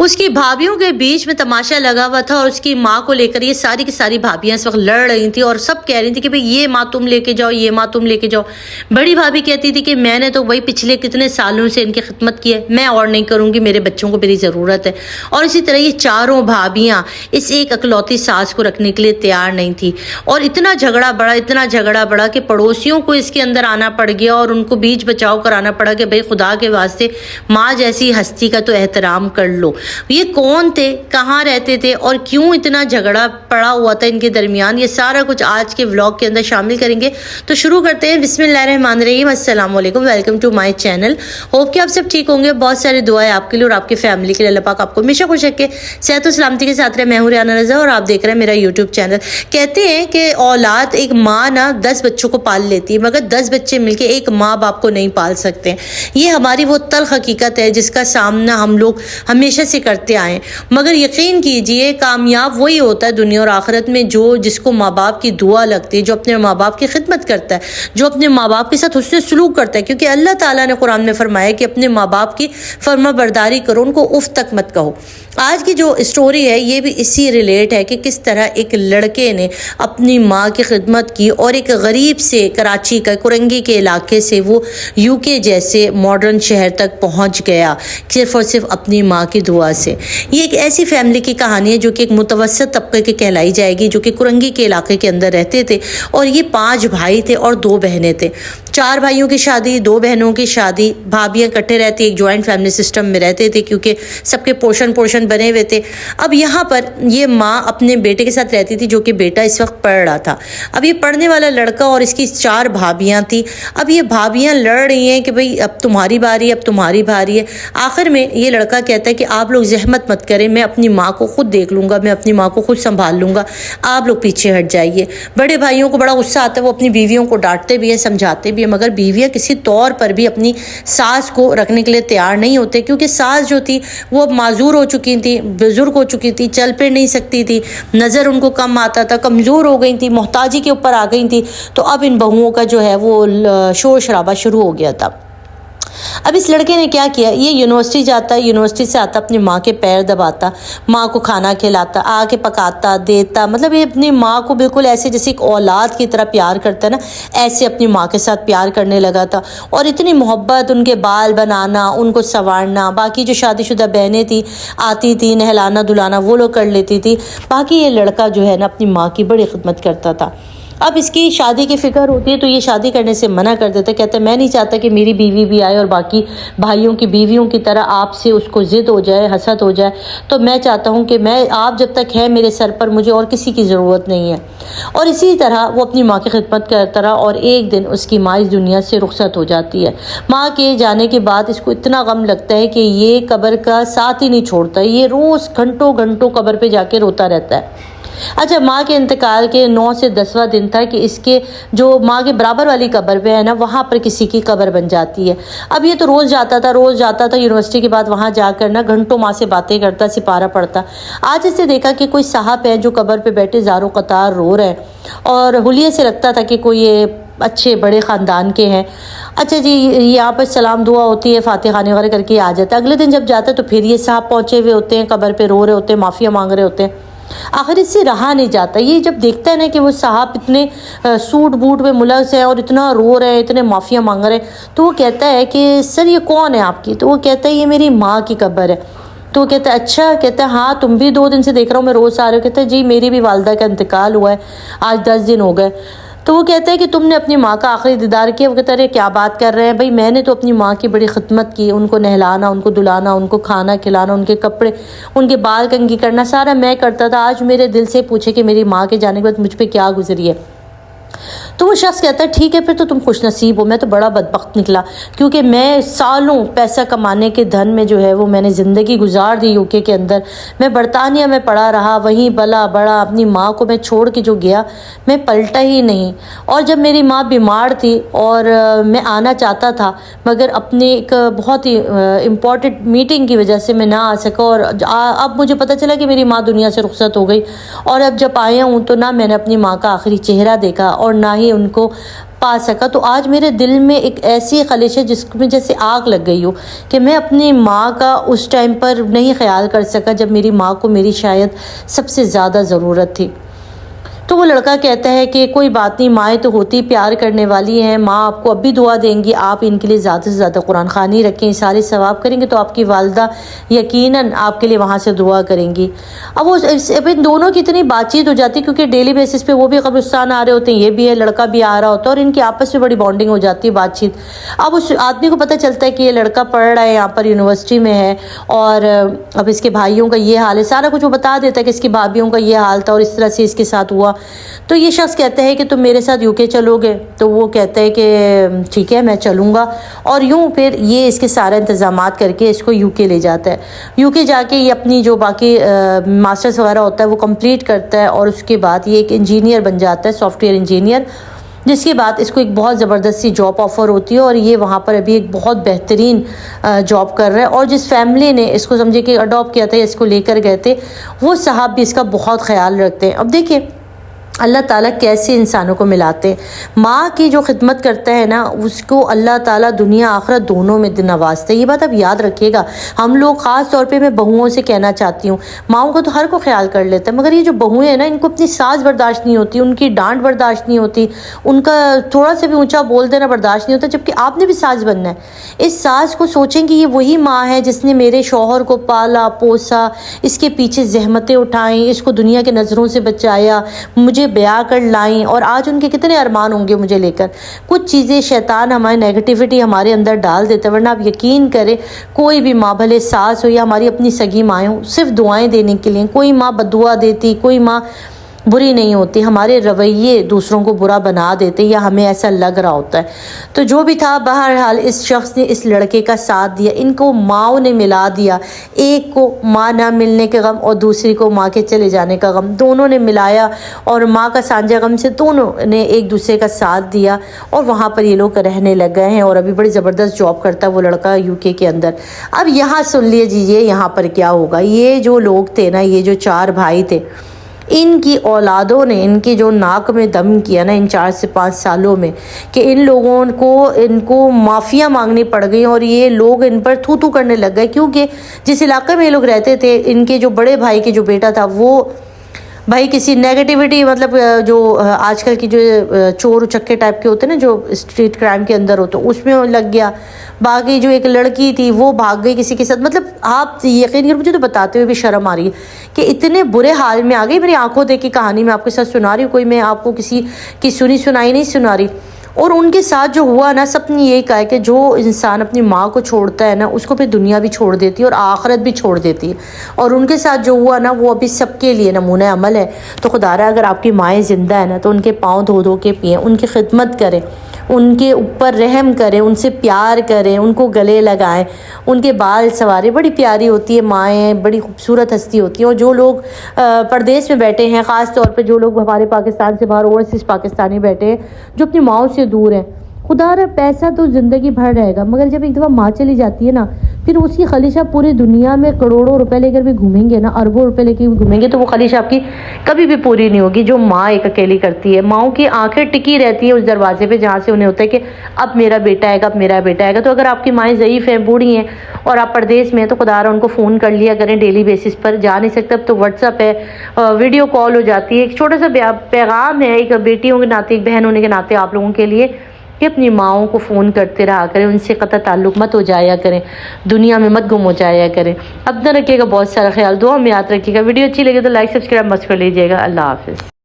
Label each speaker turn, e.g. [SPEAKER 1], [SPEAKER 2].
[SPEAKER 1] اس کی بھابھیوں کے بیچ میں تماشا لگا ہوا تھا اور اس کی ماں کو لے کر یہ ساری کی ساری بھابیاں اس وقت لڑ رہی تھیں اور سب کہہ رہی تھی کہ بھئی یہ ماں تم لے کے جاؤ، یہ ماں تم لے کے جاؤ۔ بڑی بھابھی کہتی تھی کہ میں نے تو وہی پچھلے کتنے سالوں سے ان کی خدمت کی ہے، میں اور نہیں کروں گی، میرے بچوں کو میری ضرورت ہے۔ اور اسی طرح یہ چاروں بھابیاں اس ایک اکلوتی ساس کو رکھنے کے لیے تیار نہیں تھی اور اتنا جھگڑا بڑا کہ پڑوسیوں کو اس کے اندر آنا پڑ گیا اور ان کو بیچ بچاؤ کرانا پڑا کہ بھئی خدا کے واسطے ماں جیسی ہستی کا تو احترام کر لو۔ یہ کون تھے، کہاں رہتے تھے اور کیوں اتنا جھگڑا پڑا ہوا تھا ان کے درمیان، یہ سارا کچھ آج کے ولاگ کے اندر شامل کریں گے۔ تو شروع کرتے ہیں۔ بسم اللہ الرحمن الرحیم۔ السلام علیکم، welcome to my channel. Hope کہ آپ سب ٹھیک ہوں گے۔ بہت ساری دعائیں آپ کے لیے اور آپ کی فیملی کے لیے۔ اللہ پاک آپ کو ہمیشہ خوش رکھے، صحت و سلامتی کے ساتھ رہے۔ میں ہوں ریانہ رضا اور آپ دیکھ رہے ہیں میرا یوٹیوب چینل۔ کہتے ہیں کہ اولاد، ایک ماں نا 10 بچوں کو پال لیتی ہے، مگر 10 بچے مل کے ایک ماں باپ کو نہیں پال سکتے۔ یہ ہماری وہ تلخ حقیقت ہے جس کا سامنا ہم لوگ ہمیشہ سے کرتے آئے، مگر یقین کیجئے کامیاب وہی ہوتا ہے دنیا اور آخرت میں جس کو ماں باپ کی دعا لگتی ہے، جو اپنے ماں باپ کی خدمت کرتا ہے، جو اپنے ماں باپ کے ساتھ حسن سلوک کرتا ہے، کیونکہ اللہ تعالیٰ نے قرآن میں فرمایا کہ اپنے ماں باپ کی فرما برداری کرو، ان کو اف تک مت کہو۔ آج کی جو اسٹوری ہے یہ بھی اسی ریلیٹ ہے کہ کس طرح ایک لڑکے نے اپنی ماں کی خدمت کی اور ایک غریب سے کراچی کا کرنگی کے علاقے سے وہ یو کے جیسے ماڈرن شہر تک پہنچ گیا، صرف اور صرف اپنی ماں کی دعا سے۔ یہ ایک ایسی فیملی کی کہانی ہے جو کہ ایک متوسط طبقے کے کہلائی جائے گی، جو کہ کرنگی کے علاقے کے اندر رہتے تھے اور یہ 5 بھائی تھے اور 2 بہنیں تھے۔ 4 بھائیوں کی شادی، 2 بہنوں کی شادی، بھابیاں کٹھے رہتی، ایک جوائنٹ فیملی سسٹم میں رہتے تھے کیونکہ سب کے پورشن بنے ہوئے تھے۔ اب یہاں پر یہ ماں اپنے بیٹے کے ساتھ رہتی تھی جو کہ بیٹا اس وقت پڑھ رہا تھا۔ اب یہ پڑھنے والا لڑکا اور اس کی 4 بھابیاں تھیں۔ اب یہ بھابیاں لڑ رہی ہیں کہ بھئی اب تمہاری باری، اب تمہاری باری ہے۔ آخر میں یہ لڑکا کہتا ہے کہ آپ لوگ زحمت مت کریں، میں اپنی ماں کو خود دیکھ لوں گا، میں اپنی ماں کو خود سنبھال لوں گا، آپ لوگ پیچھے ہٹ جائیے۔ بڑے بھائیوں کو بڑا غصہ آتا ہے، وہ اپنی بیویوں کو ڈانٹتے بھی ہیں، سمجھاتے بھی ہیں، مگر بیویاں کسی طور پر بھی اپنی ساس کو رکھنے کے لیے تیار نہیں ہوتے، کیونکہ ساس جو تھی وہ اب معذور ہو چکی تھی، بزرگ ہو چکی تھی، چل پھر نہیں سکتی تھی، نظر ان کو کم آتا تھا، کمزور ہو گئی تھی، محتاجی کے اوپر آ گئی تھی۔ تو اب ان بہوؤں کا جو ہے وہ شور شرابہ شروع ہو گیا تھا۔ اب اس لڑکے نے کیا کیا، یہ یونیورسٹی جاتا ہے، یونیورسٹی سے آتا اپنی ماں کے پیر دباتا، ماں کو کھانا کھلاتا، آ کے پکاتا دیتا، مطلب یہ اپنی ماں کو بالکل ایسے جیسے ایک اولاد کی طرح پیار کرتا ہے نا، ایسے اپنی ماں کے ساتھ پیار کرنے لگا تھا اور اتنی محبت، ان کے بال بنانا، ان کو سنوارنا، باقی جو شادی شدہ بہنیں تھیں آتی تھی نہلانا دھلانا وہ لوگ کر لیتی تھی، باقی یہ لڑکا جو ہے نا اپنی ماں کی بڑی خدمت کرتا تھا۔ اب اس کی شادی کی فکر ہوتی ہے تو یہ شادی کرنے سے منع کر دیتا ہے، کہتا ہے میں نہیں چاہتا کہ میری بیوی بھی آئے اور باقی بھائیوں کی بیویوں کی طرح آپ سے اس کو ضد ہو جائے، حسد ہو جائے، تو میں چاہتا ہوں کہ آپ جب تک ہے میرے سر پر مجھے اور کسی کی ضرورت نہیں ہے۔ اور اسی طرح وہ اپنی ماں کی خدمت کرتا رہا اور ایک دن اس کی ماں اس دنیا سے رخصت ہو جاتی ہے۔ ماں کے جانے کے بعد اس کو اتنا غم لگتا ہے کہ یہ قبر کا ساتھ ہی نہیں چھوڑتا، یہ روز گھنٹوں قبر پہ جا کے روتا رہتا ہے۔ اچھا، ماں کے انتقال کے 9 سے 10واں دن تھا کہ اس کے جو ماں کے برابر والی قبر پہ ہے نا وہاں پر کسی کی قبر بن جاتی ہے۔ اب یہ تو روز جاتا تھا یونیورسٹی کے بعد وہاں جا کر نا گھنٹوں ماں سے باتیں کرتا، سپارہ پڑھتا۔ آج اس نے دیکھا کہ کوئی صاحب ہیں جو قبر پہ بیٹھے زاروں قطار رو رہے ہیں اور حلیے سے لگتا تھا کہ کوئی یہ اچھے بڑے خاندان کے ہیں۔ اچھا جی، یہاں پر سلام دعا ہوتی ہے، فاتحہ خانی وغیرہ کر کے آ جاتا ہے۔ اگلے دن جب جاتا ہے تو پھر یہ صاحب پہنچے ہوئے ہوتے ہیں، قبر پہ رو رہے ہوتے ہیں، معافیاں مانگ رہے ہوتے ہیں۔ آخر اس سے رہا نہیں جاتا، یہ جب دیکھتا ہے نا کہ وہ صاحب اتنے سوٹ بوٹ میں ملوث ہیں اور اتنا رو رہے ہیں، اتنے معافیاں مانگ رہے ہیں، تو وہ کہتا ہے کہ سر یہ کون ہے آپ کی؟ تو وہ کہتا ہے یہ میری ماں کی قبر ہے۔ تو وہ کہتا ہے اچھا، کہتا ہے ہاں تم بھی 2 دن سے دیکھ رہا ہوں میں روز آ رہے ہو۔ کہتا ہے جی میری بھی والدہ کا انتقال ہوا ہے، آج 10 دن ہو گئے۔ تو وہ کہتا ہے کہ تم نے اپنی ماں کا آخری دیدار کیا؟ وہ کہتا ہے کیا بات کر رہے ہیں بھائی، میں نے تو اپنی ماں کی بڑی خدمت کی، ان کو نہلانا، ان کو دھلانا، ان کو کھانا کھلانا، ان کے کپڑے، ان کے بال کنگھی کرنا سارا میں کرتا تھا۔ آج میرے دل سے پوچھے کہ میری ماں کے جانے کے بعد مجھ پہ کیا گزری ہے۔ تو وہ شخص کہتا ہے ٹھیک ہے پھر تو تم خوش نصیب ہو، میں تو بڑا بدبخت نکلا کیونکہ میں سالوں پیسہ کمانے کے دھن میں جو ہے وہ میں نے زندگی گزار دی UK کے اندر، میں برطانیہ میں پڑا رہا، وہیں پلا بڑا، اپنی ماں کو میں چھوڑ کے جو گیا میں پلٹا ہی نہیں۔ اور جب میری ماں بیمار تھی اور میں آنا چاہتا تھا مگر اپنے ایک بہت ہی امپورٹنٹ میٹنگ کی وجہ سے میں نہ آ سکا، اور اب مجھے پتہ چلا کہ میری ماں دنیا سے رخصت ہو گئی، اور اب جب آیا ہوں تو نہ میں نے اپنی ماں کا آخری چہرہ دیکھا اور نہ ہی ان کو پا سکا، تو آج میرے دل میں ایک ایسی خلش ہے جس میں جیسے آگ لگ گئی ہو کہ میں اپنی ماں کا اس ٹائم پر نہیں خیال کر سکا جب میری ماں کو میری شاید سب سے زیادہ ضرورت تھی۔ تو وہ لڑکا کہتا ہے کہ کوئی بات نہیں، مائیں تو ہوتی پیار کرنے والی ہیں، ماں آپ کو اب بھی دعا دیں گی، آپ ان کے لیے زیادہ سے زیادہ قرآن خوانی رکھیں، سارے ثواب کریں گے تو آپ کی والدہ یقیناً آپ کے لیے وہاں سے دعا کریں گی۔ اب وہ ان دونوں کی اتنی بات چیت ہو جاتی ہے کیونکہ ڈیلی بیسس پہ وہ بھی قبرستان آ رہے ہوتے ہیں، یہ بھی ہے، لڑکا بھی آ رہا ہوتا ہے، اور ان کی آپس میں بڑی بانڈنگ ہو جاتی ہے، بات چیت۔ اب اس آدمی کو پتہ چلتا ہے کہ یہ لڑکا پڑھ رہا ہے یہاں پر یونیورسٹی میں ہے، اور اب اس کے بھائیوں کا یہ حال ہے، سارا کچھ وہ بتا دیتا ہے کہ اس کی بھابھیوں کا یہ حال تھا اور اس طرح سے اس کے ساتھ ہوا۔ تو یہ شخص کہتا ہے کہ تم میرے ساتھ UK چلو گے؟ تو وہ کہتا ہے کہ ٹھیک ہے میں چلوں گا، اور یوں پھر یہ اس کے سارے انتظامات کر کے اس کو UK لے جاتا ہے۔ UK جا کے یہ اپنی جو باقی ماسٹرز وغیرہ ہوتا ہے وہ کمپلیٹ کرتا ہے، اور اس کے بعد یہ ایک انجینئر بن جاتا ہے، سافٹ ویئر انجینئر، جس کے بعد اس کو ایک بہت زبردست سی جاب آفر ہوتی ہے، اور یہ وہاں پر ابھی ایک بہت بہترین جاب کر رہا ہے، اور جس فیملی نے اس کو سمجھے کہ اڈاپٹ کیا تھا، اس کو لے کر گئے تھے، وہ صاحب بھی اس کا بہت خیال رکھتے ہیں۔ اب دیکھیں اللہ تعالیٰ کیسے انسانوں کو ملاتے ہیں۔ ماں کی جو خدمت کرتا ہے نا، اس کو اللہ تعالیٰ دنیا آخرت دونوں میں نوازتا ہے۔ یہ بات آپ یاد رکھیے گا۔ ہم لوگ خاص طور پہ میں بہوؤں سے کہنا چاہتی ہوں، ماؤں کا تو ہر کو خیال کر لیتا ہے، مگر یہ جو بہویں ہیں نا، ان کو اپنی ساز برداشت نہیں ہوتی، ان کی ڈانٹ برداشت نہیں ہوتی، ان کا تھوڑا سا بھی اونچا بول دینا برداشت نہیں ہوتا، جبکہ آپ نے بھی ساز بننا ہے۔ اس ساز کو سوچیں کہ یہ وہی ماں ہے جس نے میرے شوہر کو پالا پوسا، اس کے پیچھے زحمتیں اٹھائیں، اس کو دنیا کے نظروں سے بچایا، مجھے بیاہ کر لائیں، اور آج ان کے کتنے ارمان ہوں گے مجھے لے کر۔ کچھ چیزیں شیطان ہماری نیگیٹیوٹی ہمارے اندر ڈال دیتا ہے، ورنہ آپ یقین کریں کوئی بھی ماں، بھلے ساس ہو یا ہماری اپنی سگی مائیں ہوں، صرف دعائیں دینے کے لیے، کوئی ماں بددعا دیتی، کوئی ماں بری نہیں ہوتی، ہمارے رویے دوسروں کو برا بنا دیتے یا ہمیں ایسا لگ رہا ہوتا ہے۔ تو جو بھی تھا، بہرحال اس شخص نے اس لڑکے کا ساتھ دیا، ان کو ماؤں نے ملا دیا، ایک کو ماں نہ ملنے کا غم اور دوسری کو ماں کے چلے جانے کا غم، دونوں نے ملایا، اور ماں کا سانجہ غم سے دونوں نے ایک دوسرے کا ساتھ دیا، اور وہاں پر یہ لوگ رہنے لگ گئے ہیں، اور ابھی بڑی زبردست جاب کرتا ہے وہ لڑکا UK کے اندر۔ اب یہاں سن لیجیے یہاں پر کیا ہوگا۔ یہ جو لوگ تھے نا، یہ جو 4 بھائی تھے، ان کی اولادوں نے ان کی جو ناک میں دم کیا نا ان 4 سے 5 سالوں میں، کہ ان لوگوں کو معافیاں مانگنی پڑ گئی، اور یہ لوگ ان پر تھو تھو کرنے لگ گئے، کیونکہ جس علاقے میں یہ لوگ رہتے تھے، ان کے جو بڑے بھائی کے جو بیٹا تھا وہ بھائی کسی نیگیٹیوٹی، مطلب جو آج کل کی جو چور چکے ٹائپ کے ہوتے ہیں نا، جو اسٹریٹ کرائم کے اندر ہوتے ہیں، اس میں لگ گیا۔ باقی جو ایک لڑکی تھی وہ بھاگ گئی کسی کے ساتھ، مطلب آپ یقین کر، مجھے تو بتاتے ہوئے بھی شرم آ رہی ہے کہ اتنے برے حال میں آ گئی۔ میری آنکھوں دیکھی کہانی میں آپ کے ساتھ سنا رہی ہوں، کوئی میں آپ کو کسی کی سنائی نہیں سنا رہی۔ اور ان کے ساتھ جو ہوا نا، سب نے یہی کہا کہ جو انسان اپنی ماں کو چھوڑتا ہے نا، اس کو پھر دنیا بھی چھوڑ دیتی ہے اور آخرت بھی چھوڑ دیتی ہے، اور ان کے ساتھ جو ہوا نا وہ ابھی سب کے لیے نمونہ عمل ہے۔ تو خدا رہا اگر آپ کی مائیں زندہ ہیں نا، تو ان کے پاؤں دھو دھو کے پئیں، ان کی خدمت کریں، ان کے اوپر رحم کریں، ان سے پیار کریں، ان کو گلے لگائیں، ان کے بال سنواریں۔ بڑی پیاری ہوتی ہے مائیں، بڑی خوبصورت ہستی ہوتی ہیں۔ اور جو لوگ پردیس میں بیٹھے ہیں، خاص طور پہ جو لوگ ہمارے پاکستان سے باہر اوورسیز پاکستانی بیٹھے ہیں، جو اپنی ماؤں سے دور ہیں، خدا رہا پیسہ تو زندگی بھر رہے گا، مگر جب ایک دفعہ ماں چلی جاتی ہے نا، پھر اس کی خلیش آپ پوری دنیا میں کروڑوں روپے لے کر بھی گھومیں گے نا، اربوں روپے لے کے بھی گھومیں گے، تو وہ خلیش آپ کی کبھی بھی پوری نہیں ہوگی جو ماں ایک اکیلی کرتی ہے۔ ماؤں کی آنکھیں ٹکی رہتی ہیں اس دروازے پہ جہاں سے انہیں ہوتا ہے کہ اب میرا بیٹا آئے گا، اب میرا بیٹا آئے گا۔ تو اگر آپ کی مائیں ضعیف ہیں، بوڑھی ہیں، اور آپ پردیس میں ہیں، تو خدا رہا ان کو فون کر لیا کریں ڈیلی بیسس پر۔ جا نہیں سکتے اب تو واٹس ایپ ہے، ویڈیو کال ہو جاتی ہے۔ ایک چھوٹا سا پیغام ہے ایک بیٹیوں کے ناطے، ایک بہن ہونے کے ناطے آپ لوگوں کے لیے، کہ اپنی ماؤں کو فون کرتے رہا کریں، ان سے قطع تعلق مت ہو جایا کریں، دنیا میں مت گم ہو جایا کریں۔ اپنا رکھیے گا بہت سارا خیال، دعا میں یاد رکھیے گا۔ ویڈیو اچھی لگے تو لائک سبسکرائب مت کر لیجیے گا۔ اللہ حافظ۔